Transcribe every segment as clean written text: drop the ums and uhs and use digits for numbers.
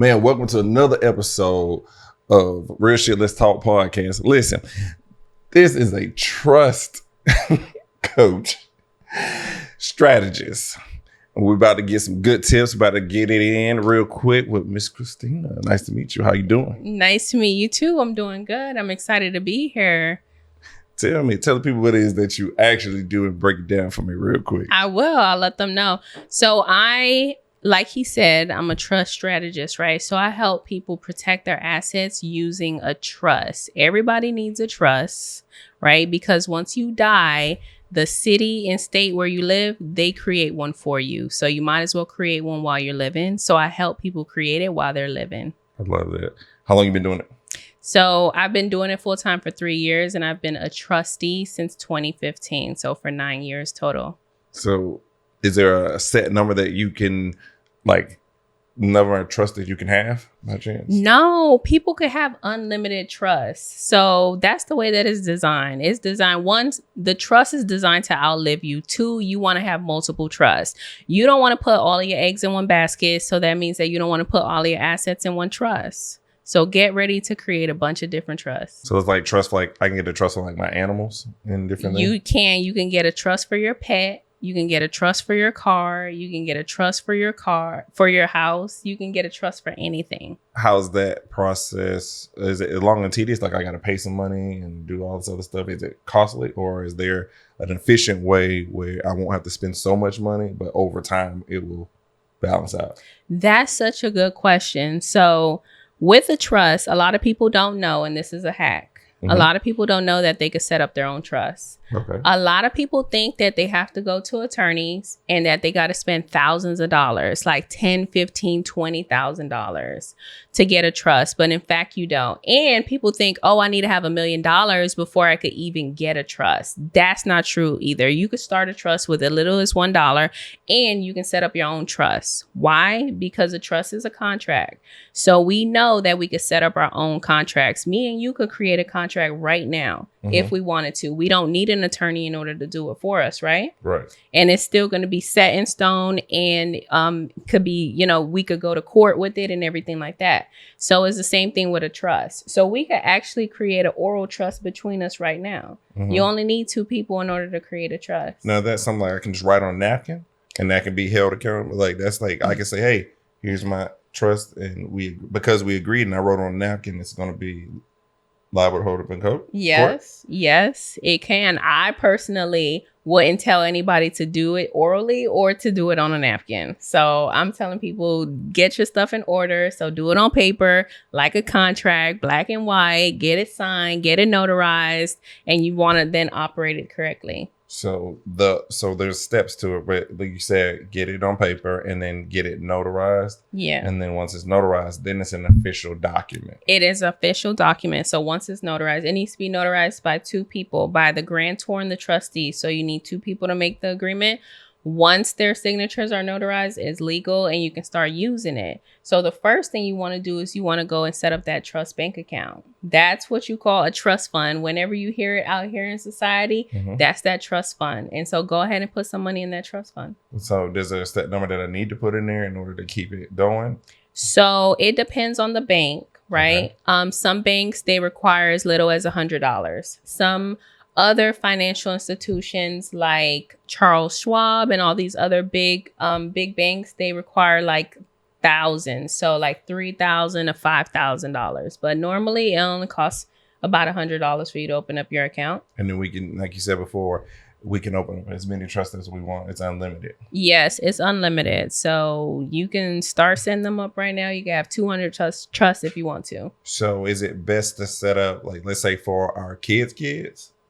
Man, welcome to another episode of Real Shit Let's Talk podcast. Listen, this is a trust coach strategist. We're about to get some good tips, about to get it in real quick with Miss Christina. Nice to meet you. How you doing? Nice to meet you too. I'm doing good. I'm excited to be here. Tell the people what it is that you actually do and break it down for me real quick. I will. I'll let them know. So like he said, I'm a trust strategist, right? So I help people protect their assets using a trust. Everybody needs a trust, right? Because once you die, the city and state where you live, they create one for you. So you might as well create one while you're living. So I help people create it while they're living. I love that. How long you been doing it? So I've been doing it full time for 3 years, and I've been a trustee since 2015. So for 9 years total. So is there a set number that you can, number of trust that you can have by chance? No, people could have unlimited trust. So that's the way that it's designed. It's designed, one, the trust is designed to outlive you. Two, you want to have multiple trusts. You don't want to put all of your eggs in one basket. So that means that you don't want to put all of your assets in one trust. So get ready to create a bunch of different trusts. So it's like trust, I can get a trust for my animals and different things? You can get a trust for your pet. You can get a trust for your car. You can get a trust for your house. You can get a trust for anything. How's that process? Is it long and tedious? I got to pay some money and do all this other stuff. Is it costly, or is there an efficient way where I won't have to spend so much money, but over time it will balance out? That's such a good question. So with a trust, a lot of people don't know, and this is a hack. Mm-hmm. A lot of people don't know that they could set up their own trust. Okay. A lot of people think that they have to go to attorneys and that they got to spend thousands of dollars, like $10,000, $15,000, $20,000 to get a trust. But in fact, you don't. And people think, oh, I need to have $1 million before I could even get a trust. That's not true either. You could start a trust with as little as $1 and you can set up your own trust. Why? Because a trust is a contract. So we know that we could set up our own contracts. Me and you could create a contract right now. Mm-hmm. If we wanted to. We don't need an attorney in order to do it for us, right? Right. And it's still going to be set in stone, and could be, we could go to court with it and everything like that. So it's the same thing with a trust. So we could actually create an oral trust between us right now. Mm-hmm. You only need 2 people in order to create a trust. Now that's something I can just write on a napkin and that can be held accountable. I can say, hey, here's my trust, and because we agreed and I wrote on a napkin, it's going to be liable to hold up in court? Yes, it can. I personally wouldn't tell anybody to do it orally or to do it on a napkin. So I'm telling people, get your stuff in order. So do it on paper, like a contract, black and white, get it signed, get it notarized, and you want to then operate it correctly. So there's steps to it, but like you said, get it on paper and then get it notarized. Yeah. And then once it's notarized, then it's an official document. It is an official document. So once it's notarized, it needs to be notarized by 2 people, by the grantor and the trustee. So you need 2 people to make the agreement. Once their signatures are notarized, it's legal and you can start using it. So the first thing you want to do is you want to go and set up that trust bank account. That's what you call a trust fund. Whenever you hear it out here in society, mm-hmm. That's that trust fund. And so go ahead and put some money in that trust fund. So there's a set number that I need to put in there in order to keep it going? So it depends on the bank, right? Okay. Some banks, they require as little as $100. Some other financial institutions like Charles Schwab and all these other big banks, they require thousands. So $3,000 to $5,000. But normally it only costs about $100 for you to open up your account. And then we can, like you said before, we can open up as many trusts as we want. It's unlimited. Yes, it's unlimited. So you can start setting them up right now. You can have 200 trusts if you want to. So is it best to set up, let's say for our kids?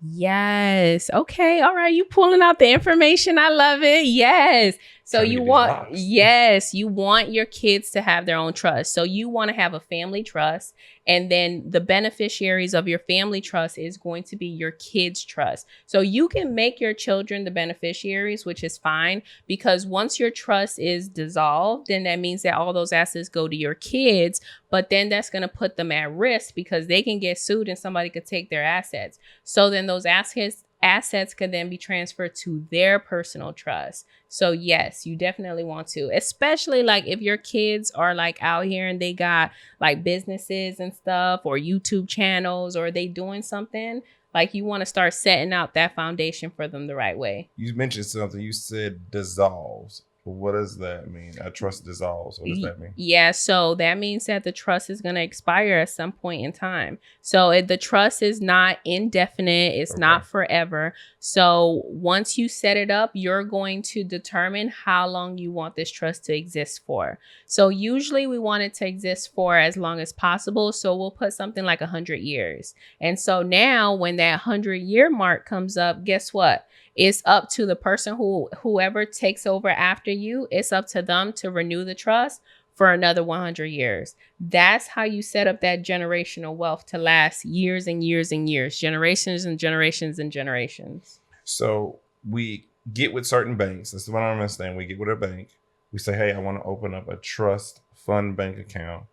Yes. Okay. All right. You pulling out the information. I love it. Yes. So you want your kids to have their own trust. So you want to have a family trust, and then the beneficiaries of your family trust is going to be your kids' trust. So you can make your children the beneficiaries, which is fine, because once your trust is dissolved, then that means that all those assets go to your kids, but then that's going to put them at risk because they can get sued and somebody could take their assets. So then those assets assets could then be transferred to their personal trust. So yes, you definitely want to, especially like if your kids are like out here and they got like businesses and stuff or YouTube channels or they doing something, like you want to start setting out that foundation for them the right way. You mentioned something. You said dissolves. What does that mean? A trust dissolves. What does that mean? Yeah, so that means that the trust is going to expire at some point in time. So the trust is not indefinite. It's not forever. So once you set it up, you're going to determine how long you want this trust to exist for. So usually we want it to exist for as long as possible. So we'll put something like 100 years. And so now when that 100-year mark comes up, guess what? It's up to the person whoever takes over after you. It's up to them to renew the trust for another 100 years. That's how you set up that generational wealth to last years and years and years, generations and generations and generations. So we get with certain banks. That's what I understand. We get with a bank. We say, hey, I want to open up a trust fund bank account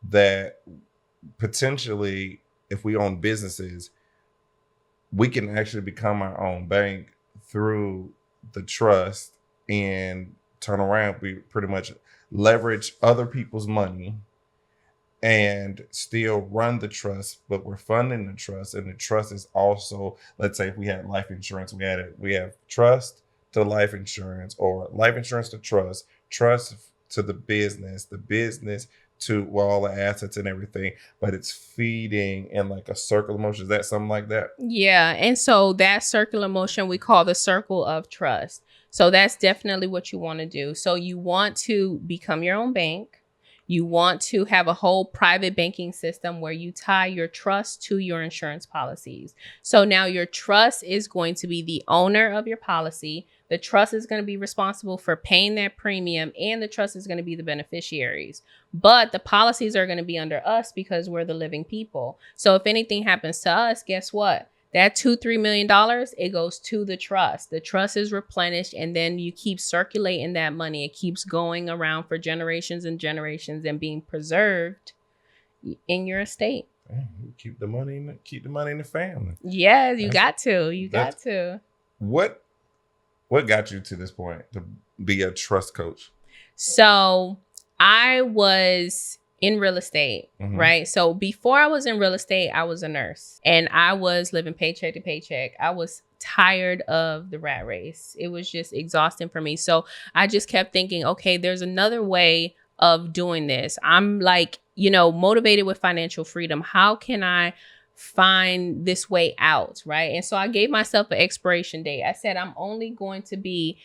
that potentially, if we own businesses, we can actually become our own bank through the trust and turn around. We pretty much leverage other people's money and still run the trust, but we're funding the trust. And the trust is also, let's say if we had life insurance, we have trust to life insurance, or life insurance to trust to the business to all the assets and everything, but it's feeding in like a circle of motion. Is that something like that? Yeah. And so that circular motion we call the circle of trust. So that's definitely what you want to do. So you want to become your own bank. You want to have a whole private banking system where you tie your trust to your insurance policies. So now your trust is going to be the owner of your policy. The trust is going to be responsible for paying that premium, and the trust is going to be the beneficiaries. But the policies are going to be under us because we're the living people. So if anything happens to us, guess what? That $2-3 million, it goes to the trust. The trust is replenished, and then you keep circulating that money. It keeps going around for generations and generations and being preserved in your estate. Keep the money in the family. Yeah, you got to. What got you to this point to be a trust coach? So I was in real estate, right? So before I was in real estate, I was a nurse and I was living paycheck to paycheck. I was tired of the rat race. It was just exhausting for me. So I just kept thinking, okay, there's another way of doing this. I'm like, motivated with financial freedom. How can I find this way out, right? And so I gave myself an expiration date. I said, I'm only going to be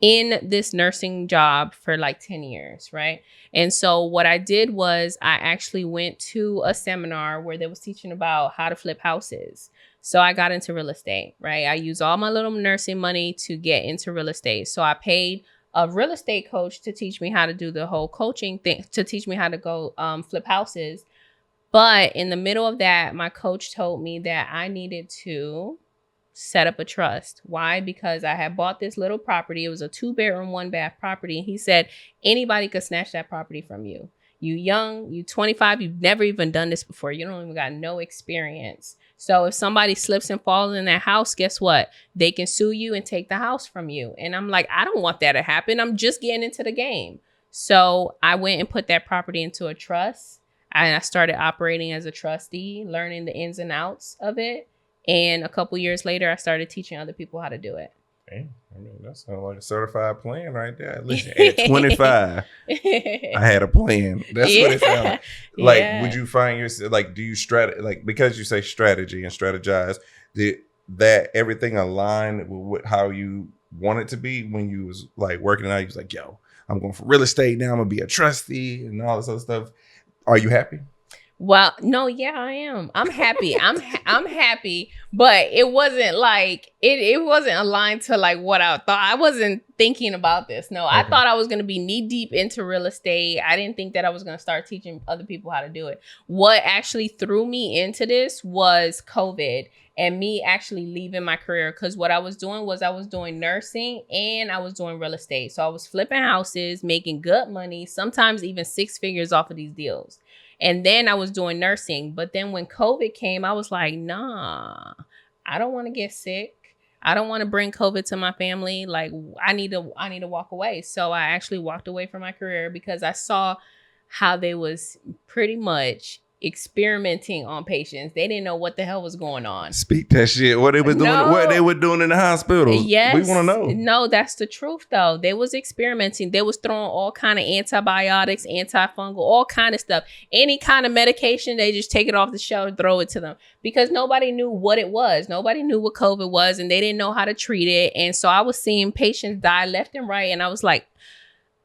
in this nursing job for like 10 years, right? And so what I did was I actually went to a seminar where they was teaching about how to flip houses. So I got into real estate, right? I used all my little nursing money to get into real estate. So I paid a real estate coach to teach me how to do the whole coaching thing, to teach me how to go flip houses. But in the middle of that, my coach told me that I needed to set up a trust. Why? Because I had bought this little property. It was a 2-bedroom, 1-bath property. And he said, anybody could snatch that property from you. You young, you 25, you've never even done this before. You don't even got no experience. So if somebody slips and falls in that house, guess what? They can sue you and take the house from you. And I'm like, I don't want that to happen. I'm just getting into the game. So I went and put that property into a trust. And I started operating as a trustee, learning the ins and outs of it. And a couple years later, I started teaching other people how to do it. Hey, I mean, that sounds like a certified plan right there. Listen, at 25, I had a plan. That's what it sounds like. Would you find yourself, like, do you because you say strategy and strategize, did that everything align with how you want it to be when you was like working it out? You was like, yo, I'm going for real estate now. I'm going to be a trustee and all this other stuff. Are you happy? Well, no, yeah, I am. I'm happy. I'm happy, but it wasn't like it wasn't aligned to like what I thought. I wasn't thinking about this. No, okay. I thought I was going to be knee deep into real estate. I didn't think that I was going to start teaching other people how to do it. What actually threw me into this was COVID and me actually leaving my career, because what I was doing was I was doing nursing and I was doing real estate. So I was flipping houses, making good money, sometimes even 6 figures off of these deals. And then I was doing nursing. But then when COVID came, I was like, nah, I don't want to get sick. I don't want to bring COVID to my family. Like I need to walk away. So I actually walked away from my career because I saw how they was pretty much experimenting on patients. They didn't know what the hell was going on. Speak that shit. What they was doing? No. What they were doing in the hospitals? Yes. We want to know. No, that's the truth though. They was experimenting. They was throwing all kind of antibiotics, antifungal, all kind of stuff. Any kind of medication, they just take it off the shelf and throw it to them because nobody knew what it was. Nobody knew what COVID was and they didn't know how to treat it. And so I was seeing patients die left and right. And I was like,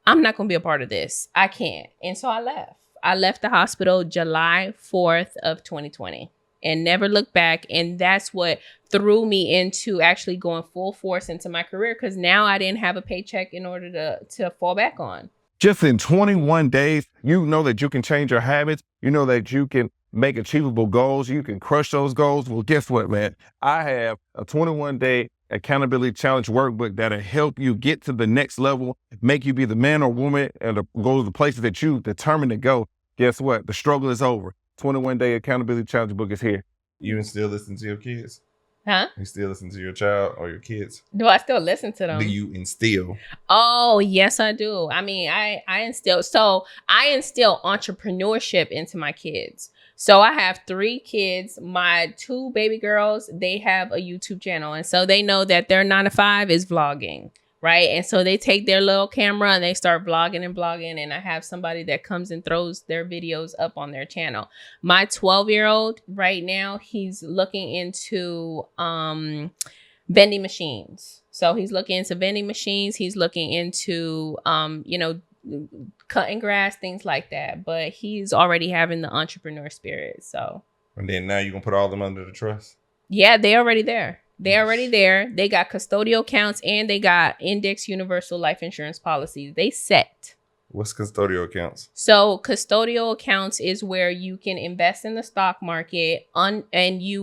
I'm not going to be a part of this. I can't. And so I left. I left the hospital July 4th of 2020 and never looked back. And that's what threw me into actually going full force into my career because now I didn't have a paycheck in order to fall back on. Just in 21 days, you know that you can change your habits. You know that you can make achievable goals. You can crush those goals. Well, guess what, man? I have a 21-day accountability challenge workbook that'll help you get to the next level, make you be the man or woman and go to the places that you determined to go. Guess what? The struggle is over. 21-day accountability challenge book is here. You still listen to your kids? Huh? You still listen to your child or your kids? Do I still listen to them? Do you instill? Oh, yes, I do. I mean, I instill entrepreneurship into my kids. So I have 3 kids. My 2 baby girls, they have a YouTube channel. And so they know that their 9 to 5 is vlogging, right? And so they take their little camera and they start vlogging and blogging. And I have somebody that comes and throws their videos up on their channel. My 12-year-old right now, he's looking into vending machines. So he's looking into vending machines. He's looking into, cutting grass, things like that. But he's already having the entrepreneur spirit. So. And then now you're going to put all them under the trust? Yeah, they're already there. They're already there. They got custodial accounts and they got index universal life insurance policies. They set. What's custodial accounts? So custodial accounts is where you can invest in the stock market and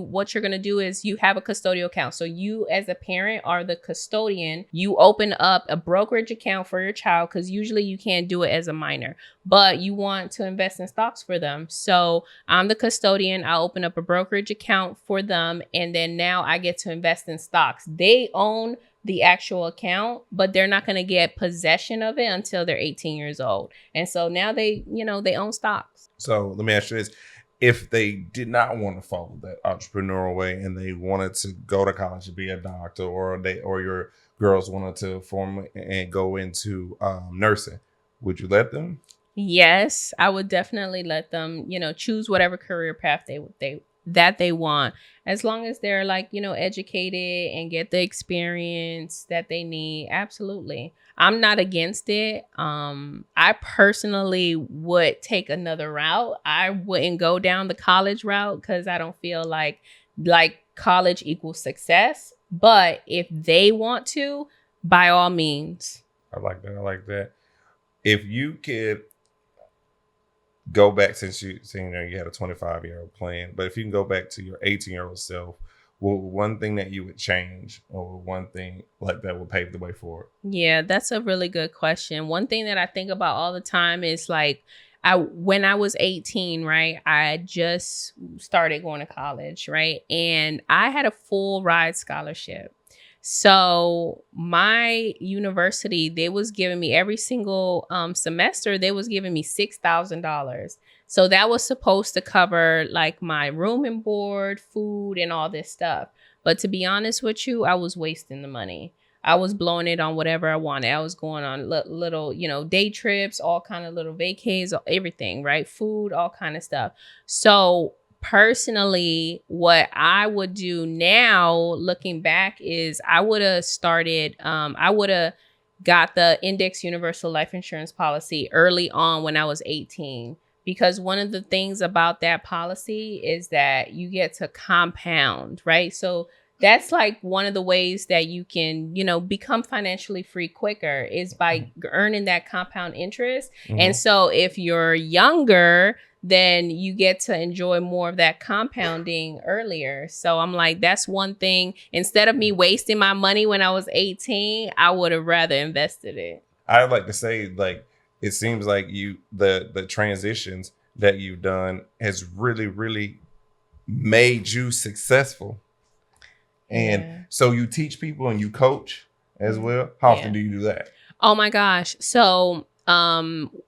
what you're going to do is you have a custodial account. So you as a parent are the custodian. You open up a brokerage account for your child because usually you can't do it as a minor, but you want to invest in stocks for them. So I'm the custodian. I open up a brokerage account for them. And then now I get to invest in stocks. They own the actual account, but they're not going to get possession of it until they're 18 years old. And so now they own stocks. So let me ask you this. If they did not want to follow that entrepreneurial way and they wanted to go to college to be a doctor or your girls wanted to form and go into nursing, would you let them? Yes, I would definitely let them, choose whatever career path they want, as long as they're educated and get the experience that they need. Absolutely. I'm not against it. I personally would take another route. I wouldn't go down the college route because I don't feel like college equals success. But if they want to, by all means. I like that. If you could go back, since you had a 25-year-old plan, but if you can go back to your 18-year-old self, what one thing that you would change or one thing like that would pave the way forward? Yeah, that's a really good question. One thing that I think about all the time is when I was 18, right, I just started going to college, right? And I had a full ride scholarship. So my university, they was giving me every single semester, they was giving me $6,000. So that was supposed to cover my room and board, food, and all this stuff. But to be honest with you, I was wasting the money. I was blowing it on whatever I wanted. I was going on little, day trips, all kind of little vacays, everything, right? Food, all kind of stuff. So personally, what I would do now, looking back, is I would have got the index universal life insurance policy early on when I was 18. Because one of the things about that policy is that you get to compound, right? So that's one of the ways that you can, become financially free quicker is by earning that compound interest. Mm-hmm. And so if you're younger, then you get to enjoy more of that compounding earlier. So I'm that's one thing. Instead of me wasting my money when I was 18, I would have rather invested it. I'd like to say, it seems like the transitions that you've done has really, really made you successful. And so you teach people and you coach as well. How often do you do that? Oh my gosh. So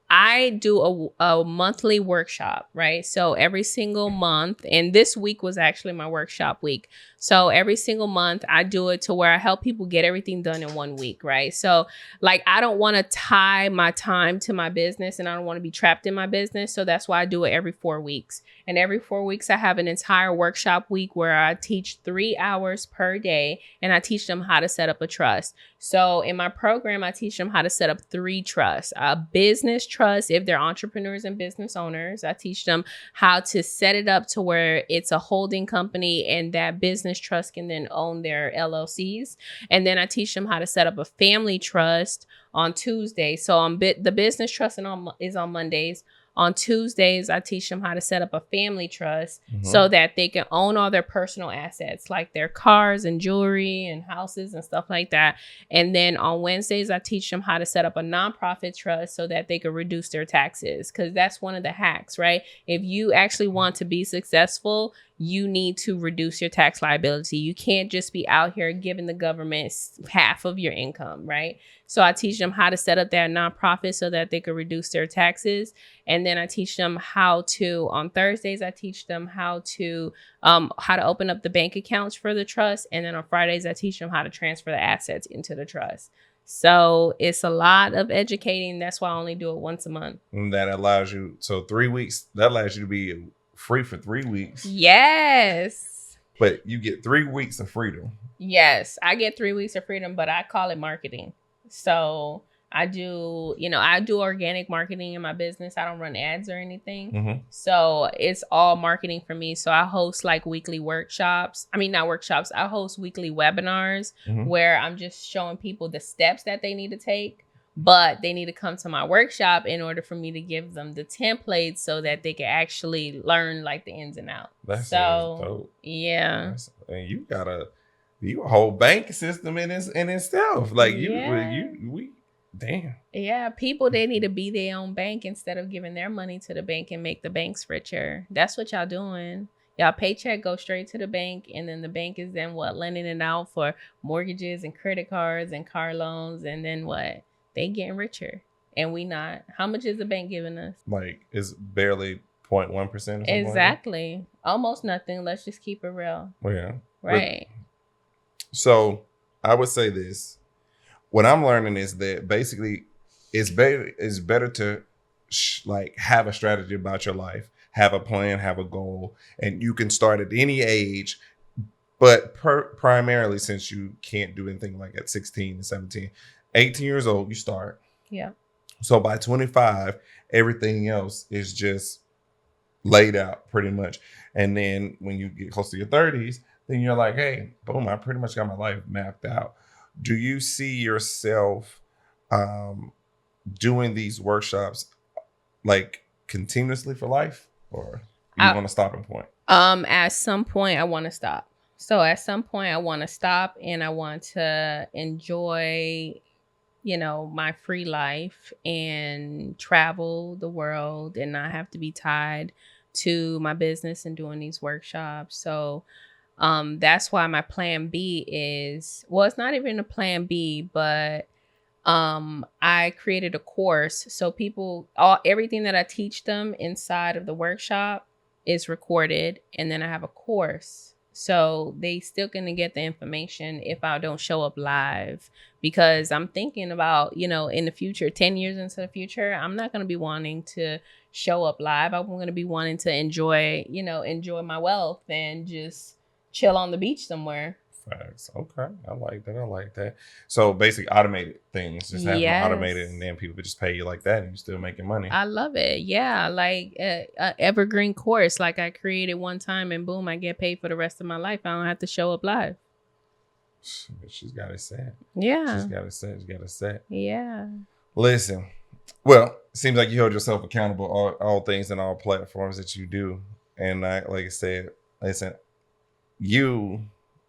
I do a monthly workshop, right? So every single month, and this week was actually my workshop week. So every single month I do it to where I help people get everything done in 1 week, right? So like I don't want to tie my time to my business and I don't want to be trapped in my business. So that's why I do it every 4 weeks. And every 4 weeks I have an entire workshop week where I teach 3 hours per day and I teach them how to set up a trust. So in my program, I teach them how to set up 3 trusts. A business trust, if they're entrepreneurs and business owners. I teach them how to set it up to where it's a holding company and that business trust can then own their LLCs. And then I teach them how to set up a family trust on Tuesday. So the business trust is on Mondays. On Tuesdays, I teach them how to set up a family trust so that they can own all their personal assets, like their cars and jewelry and houses and stuff like that. And then on Wednesdays, I teach them how to set up a nonprofit trust so that they can reduce their taxes. Because that's one of the hacks, right? If you actually want to be successful, you need to reduce your tax liability. You can't just be out here giving the government half of your income, right? So I teach them how to set up that nonprofit so that they can reduce their taxes. And then I teach them on Thursdays, I teach them how to open up the bank accounts for the trust. And then on Fridays, I teach them how to transfer the assets into the trust. So it's a lot of educating. That's why I only do it once a month. And that allows you, so 3 weeks, that allows you to be free for 3 weeks. Yes. But you get 3 weeks of freedom. Yes, I get 3 weeks of freedom, but I call it marketing. So I do organic marketing in my business. I don't run ads or anything. So it's all marketing for me. So I host like weekly workshops. I mean, not workshops. I host weekly webinars where I'm just showing people the steps that they need to take. But they need to come to my workshop in order for me to give them the templates so that they can actually learn like the ins and outs. That's so dope. Yeah. And you got a whole bank system in itself. Like damn. Yeah, people, they need to be their own bank instead of giving their money to the bank and make the banks richer. That's what y'all doing. Y'all paycheck goes straight to the bank, and then the bank is then lending it out for mortgages and credit cards and car loans, and then what? They getting richer and we not. How much is the bank giving us? Like it's barely 0.1% or something. Exactly. Like almost nothing. Let's just keep it real. Well, yeah. Right. So I would say this. What I'm learning is that basically it's better to have a strategy about your life, have a plan, have a goal, and you can start at any age. But primarily, since you can't do anything like at 16 and 17, 18 years old, you start. Yeah. So by 25, everything else is just laid out pretty much. And then when you get close to your 30s, then you're like, hey, boom, I pretty much got my life mapped out. Do you see yourself doing these workshops like continuously for life, or you want to stop at a point? At some point I want to stop. So at some point I want to stop and I want to enjoy my free life and travel the world and not have to be tied to my business and doing these workshops. So that's why my plan B is, well, it's not even a plan B, but I created a course. So everything that I teach them inside of the workshop is recorded. And then I have a course. So they still gonna get the information if I don't show up live, because I'm thinking about, in the future, 10 years into the future, I'm not going to be wanting to show up live. I'm going to be wanting to enjoy my wealth and just chill on the beach somewhere. Facts. Okay. I like that. So basically automated things, just have them automated, and then people just pay you like that and you're still making money. I love it. Yeah. Like a evergreen course. Like I created one time and boom, I get paid for the rest of my life. I don't have to show up live. She's got it set. Yeah. She's got it set. Yeah. Listen, well, it seems like you hold yourself accountable all things and all platforms that you do. And like I said, listen, you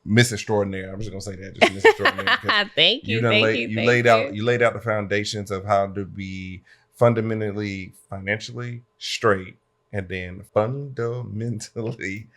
Miss Extraordinary. I'm just gonna say that, just Miss Extraordinary. Thank you. You laid out the foundations of how to be fundamentally financially straight, and then fundamentally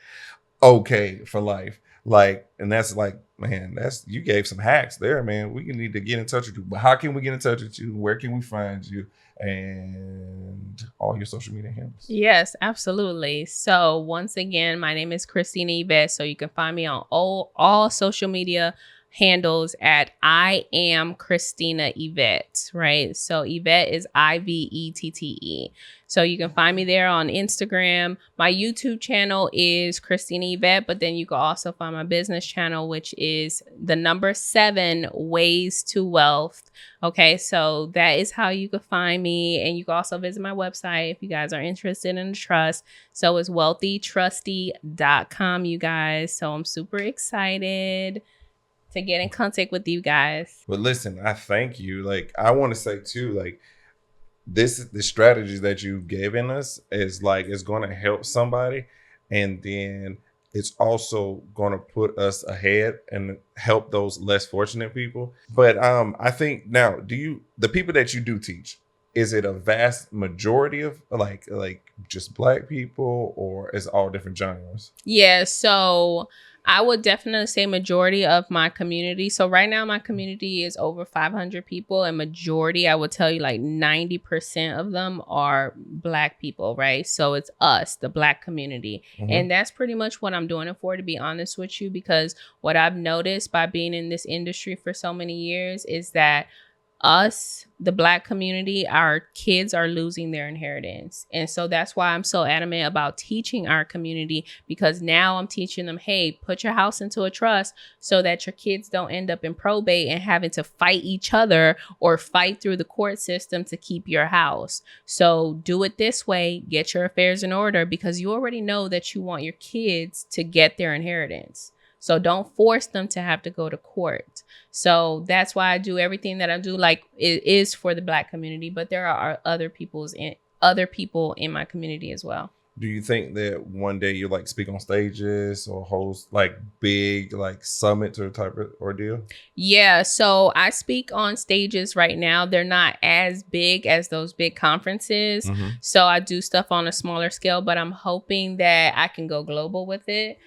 okay for life. Like, and that's like, man, that's, you gave some hacks there, man. We need to get in touch with you. But how can we get in touch with you? Where can we find you? And all your social media handles. Yes, absolutely. So once again, my name is Christina Ivette. So you can find me on all social media handles at I am Christina Ivette, right? So Ivette is Ivette. So you can find me there on Instagram. My YouTube channel is Christina Ivette, but then you can also find my business channel, which is the number 7 Ways to Wealth. Okay, so that is how you can find me. And you can also visit my website if you guys are interested in the trust. So it's wealthytrusty.com, you guys. So I'm super excited to get in contact with you guys. But listen, I thank you. Like, I want to say too, like, the strategies that you've given us is like, it's going to help somebody, and then it's also going to put us ahead and help those less fortunate people. But I think now, the people that you do teach, is it a vast majority of like just Black people, or is it all different genres? Yeah, so I would definitely say majority of my community. So right now my community is over 500 people, and majority, I would tell you like 90% of them are Black people, right? So it's us, the Black community. Mm-hmm. And that's pretty much what I'm doing it for, to be honest with you, because what I've noticed by being in this industry for so many years is that us, the Black community, our kids are losing their inheritance. And so that's why I'm so adamant about teaching our community, because now I'm teaching them, hey, put your house into a trust so that your kids don't end up in probate and having to fight each other or fight through the court system to keep your house. So do it this way, get your affairs in order, because you already know that you want your kids to get their inheritance. So don't force them to have to go to court. So that's why I do everything that I do. Like, it is for the Black community, but there are other people in my community as well. Do you think that one day you like speak on stages or host like big like summits or type of ordeal? Yeah, so I speak on stages right now. They're not as big as those big conferences. Mm-hmm. So I do stuff on a smaller scale, but I'm hoping that I can go global with it.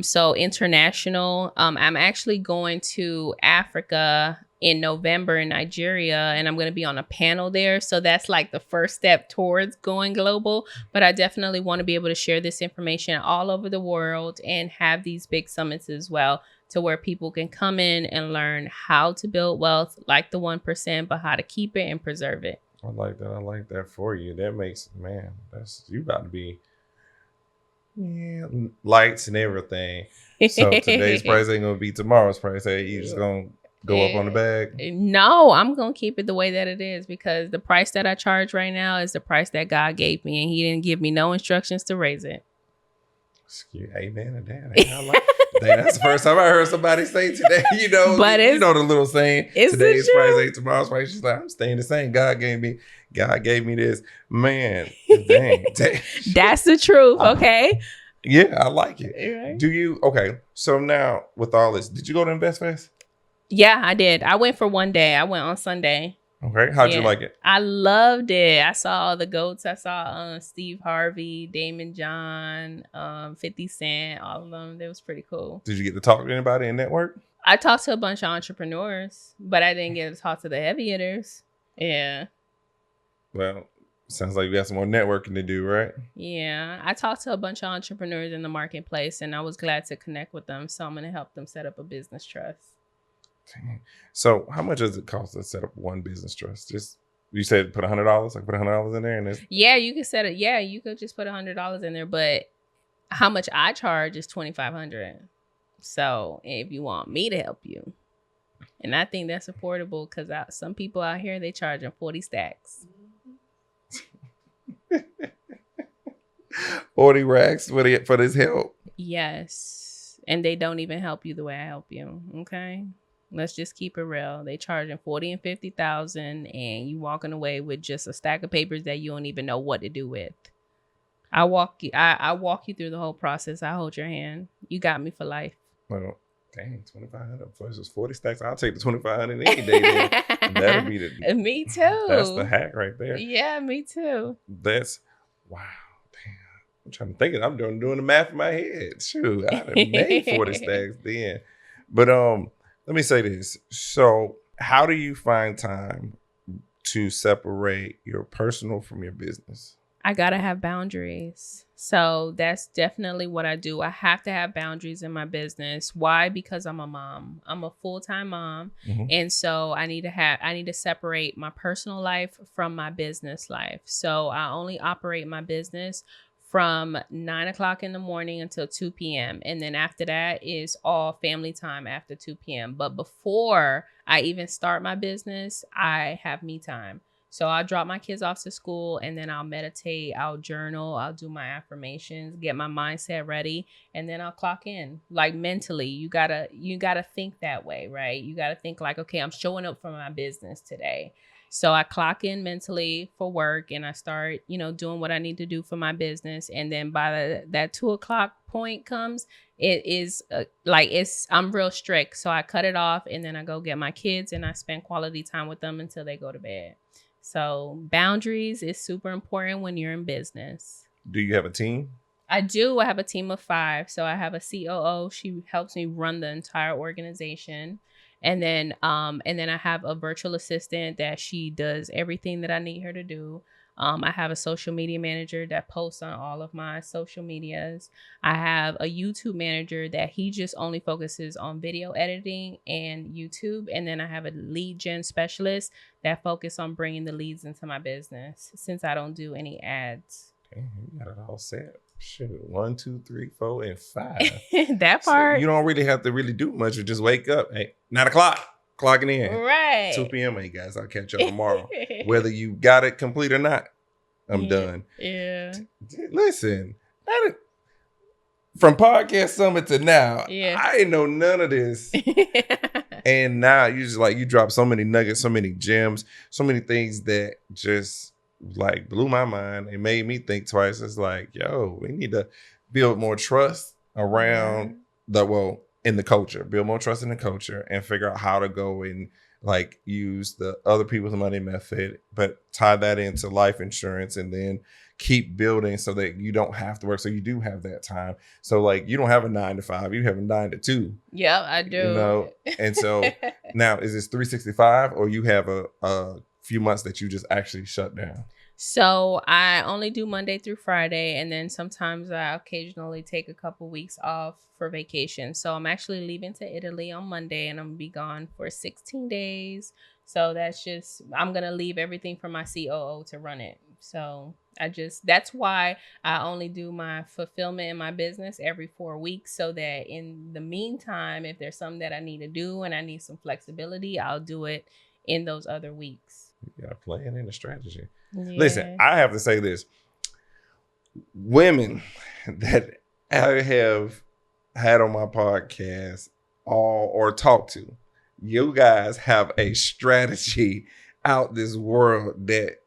So international, I'm actually going to Africa in November in Nigeria, and I'm going to be on a panel there. So that's like the first step towards going global. But I definitely want to be able to share this information all over the world and have these big summits as well, to where people can come in and learn how to build wealth like the 1%, but how to keep it and preserve it. I like that. I like that for you. That makes, man, you about to be lights and everything. So today's price ain't gonna be tomorrow's price. Hey, you just gonna go up on the bag? No, I'm gonna keep it the way that it is, because the price that I charge right now is the price that God gave me, and He didn't give me no instructions to raise it. Amen to that. That's the first time I heard somebody say today. But you know the little saying, today's price ain't tomorrow's price. She's like, I'm staying the same. God gave me this. Man, dang. That's the truth, okay? Yeah, I like it. Right. Do you? Okay, so now with all this, did you go to Invest Fest? Yeah, I did. I went for one day. I went on Sunday. Okay, how'd you like it? I loved it. I saw all the GOATs. I saw Steve Harvey, Damon John, 50 Cent, all of them. It was pretty cool. Did you get to talk to anybody in network? I talked to a bunch of entrepreneurs, but I didn't get to talk to the heavy hitters. Yeah. Well, sounds like you got some more networking to do, right? Yeah. I talked to a bunch of entrepreneurs in the marketplace, and I was glad to connect with them. So I'm going to help them set up a business trust. So how much does it cost to set up one business trust? Just, you said put $100, like put $100 in there, and yeah, you could set it. Yeah, you could just put $100 in there, but how much I charge is $2,500. So if you want me to help you, and I think that's affordable, because some people out here, they charging 40 stacks. 40 racks for this help. Yes, and they don't even help you the way I help you. Okay. Let's just keep it real. They charging $40,000 and $50,000, and you walking away with just a stack of papers that you don't even know what to do with. I walk you through the whole process. I hold your hand. You got me for life. Well, dang, 2,500 versus 40 stacks. I'll take the 2,500 any day. That'll be the. Me too. That's the hack right there. Yeah, me too. That's wow. I'm trying to think of, I'm doing the math in my head. Shoot, I'd have made 40 stacks then. But let me say this. So how do you find time to separate your personal from your business? I gotta have boundaries. So that's definitely what I do. I have to have boundaries in my business. Why? Because I'm a mom. I'm a full-time mom. Mhm. And so I need to separate my personal life from my business life. So I only operate my business from 9 o'clock in the morning until 2 p.m. And then after that is all family time after 2 p.m. But before I even start my business, I have me time. So I'll drop my kids off to school and then I'll meditate, I'll journal, I'll do my affirmations, get my mindset ready, and then I'll clock in. Like mentally, you gotta think that way, right? You gotta think like, okay, I'm showing up for my business today. So I clock in mentally for work and I start, doing what I need to do for my business. And then by that 2 o'clock point comes, it is I'm real strict. So I cut it off and then I go get my kids and I spend quality time with them until they go to bed. So boundaries is super important when you're in business. Do you have a team? I do. I have a team of 5. So I have a COO. She helps me run the entire organization. And then I have a virtual assistant that she does everything that I need her to do. I have a social media manager that posts on all of my social medias. I have a YouTube manager that he just only focuses on video editing and YouTube. And then I have a lead gen specialist that focus on bringing the leads into my business since I don't do any ads. Okay, you got it all set. Shoot, 1, 2, 3, 4, and 5. That part. So you don't really have to really do much. You just wake up. Hey, 9 o'clock, clocking in. Right. 2 p.m. Hey guys, I'll catch y'all tomorrow. Whether you got it complete or not, I'm done. Yeah. Listen, from Podcast Summit to now, I didn't know none of this. And now you drop so many nuggets, so many gems, so many things that just like blew my mind. It made me think twice. It's like, yo, we need to build more trust around in the culture, build more trust in the culture and figure out how to go and like use the other people's money method, but tie that into life insurance and then keep building so that you don't have to work. So you do have that time. So like you don't have a 9 to 5, you have a 9 to 2. Yeah, I do. And so now is this 365 or you have a few months that you just actually shut down? So I only do Monday through Friday, and then sometimes I occasionally take a couple weeks off for vacation. So I'm actually leaving to Italy on Monday, and I'm gonna be gone for 16 days. So I'm gonna leave everything for my COO to run it. So that's why I only do my fulfillment in my business every 4 weeks, so that in the meantime, if there's something that I need to do and I need some flexibility, I'll do it in those other weeks. You got a plan and a strategy. Yeah. Listen, I have to say this. Women that I have had on my podcast or talked to, you guys have a strategy out this world that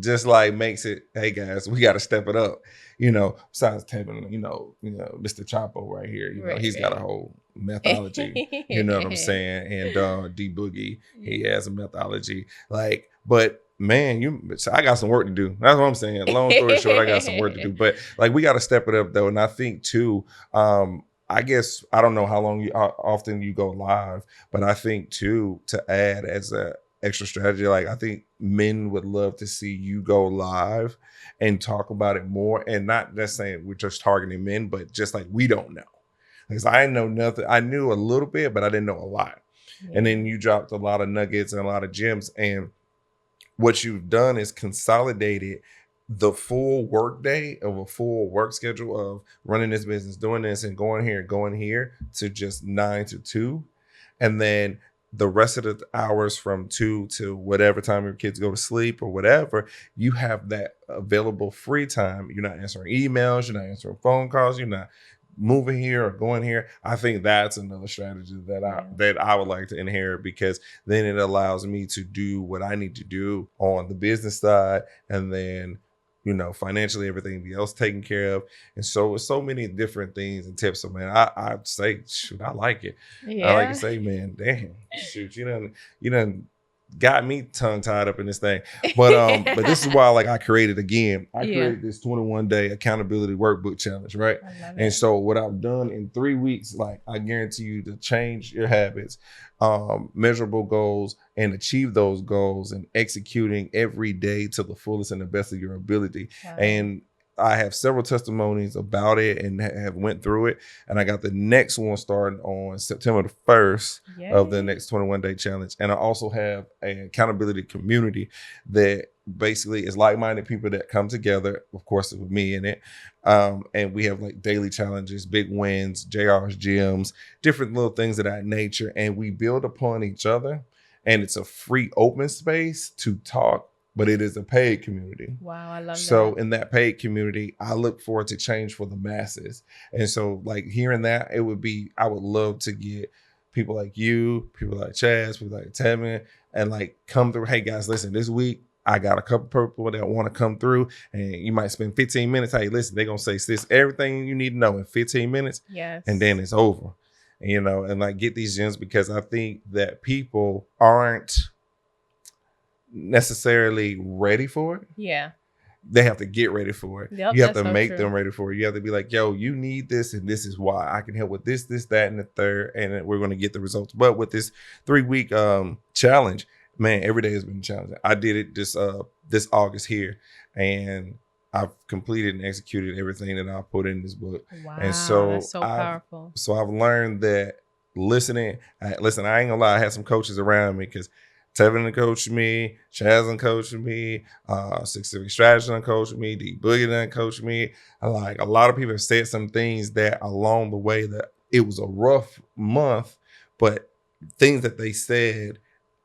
just like makes it, hey guys, we got to step it up. Besides tapping, Mr. Chapo right here, he's got a whole methodology, you know what I'm saying? And D Boogie, he has a methodology. Like, but man, I got some work to do. That's what I'm saying. Long story short, I got some work to do. But like, we got to step it up though. And I think too, I guess, I don't know how often you go live, but I think too, to add as a extra strategy, like I think men would love to see you go live and talk about it more, and not just saying we're just targeting men, but just like we don't know, because I know nothing. I knew a little bit, but I didn't know a lot. And then you dropped a lot of nuggets and a lot of gems, and what you've done is consolidated the full work day of a full work schedule of running this business, doing this and going here to just 9 to 2, and then the rest of the hours from 2 to whatever time your kids go to sleep or whatever, you have that available free time. You're not answering emails, you're not answering phone calls, you're not moving here or going here. I think that's another strategy that I would like to inherit, because then it allows me to do what I need to do on the business side, and then financially, everything else taken care of. And so many different things and tips. So man, I'd say, shoot, I like it. Yeah. I like to say, man, damn, shoot, you done got me tongue tied up in this thing. But this is why like I created again. I created this 21-day accountability workbook challenge, right? I love And it. so what I've done in 3 weeks, like I guarantee you to change your habits, measurable goals, and achieve those goals and executing every day to the fullest and the best of your ability. Wow. And I have several testimonies about it and have went through it. And I got the next one starting on September the 1st of the next 21-day challenge. And I also have an accountability community that basically is like-minded people that come together, of course, with me in it. And we have like daily challenges, big wins, JR's gyms, different little things of that nature. And we build upon each other. And it's a free open space to talk, but it is a paid community. Wow, I love that. So in that paid community, I look forward to change for the masses. And so like hearing that, I would love to get people like you, people like Chaz, people like Tevin, and like come through. Hey guys, listen, this week, I got a couple people that want to come through and you might spend 15 minutes. Hey, listen, they're going to say sis, everything you need to know in 15 minutes. Yes. And then it's over, you know, and like get these gems because I think that people aren't necessarily ready for it. Yeah. They have to get ready for it. Yep, you have that's to so make true. them ready for it. You have to be like, yo, you need this and this is why. I can help with this, that, and the third, and we're going to get the results. But with this 3-week challenge, man, every day has been challenging. I did it this August here, and I've completed and executed everything that I put in this book. Wow, and so that's so powerful. So I've learned that listening. Listen, I ain't gonna lie. I had some coaches around me because Tevin coached me, Chaz coached me, Six Civic Strategy coached me, D Boogie coached me. Like a lot of people have said some things that along the way that it was a rough month, but things that they said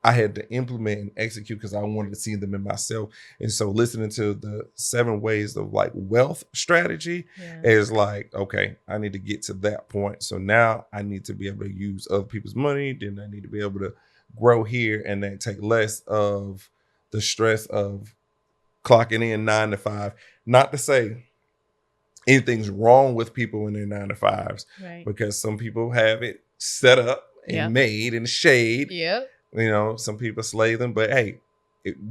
I had to implement and execute because I wanted to see them in myself. And so listening to the 7 ways of like wealth strategy is like, okay, I need to get to that point. So now I need to be able to use other people's money. Then I need to be able to grow here and then take less of the stress of clocking in 9 to 5. Not to say anything's wrong with people in their 9 to 5s, right? Because some people have it set up and made in the shade. Yep. You know, some people slay them, but hey,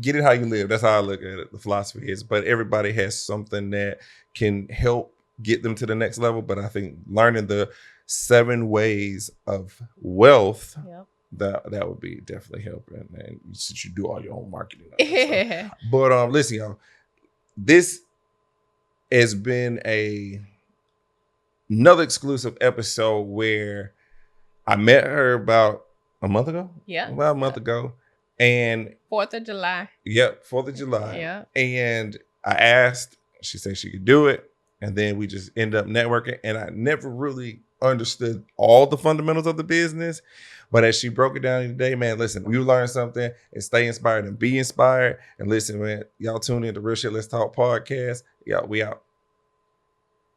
get it how you live. That's how I look at it. The philosophy is, but everybody has something that can help get them to the next level. But I think learning the 7 ways of wealth, that would be definitely helping. And since you do all your own marketing. But listen, y'all, this has been another exclusive episode where I met her about a month ago. Yeah. About a month ago. And 4th of July. Yep, 4th of July. Yeah. And I asked, she said she could do it. And then we just end up networking. And I never really understood all the fundamentals of the business. But as she broke it down today, man, listen, you learn something and stay inspired and be inspired. And listen, man, y'all tune in to Real Shit Let's Talk podcast. Y'all, we out.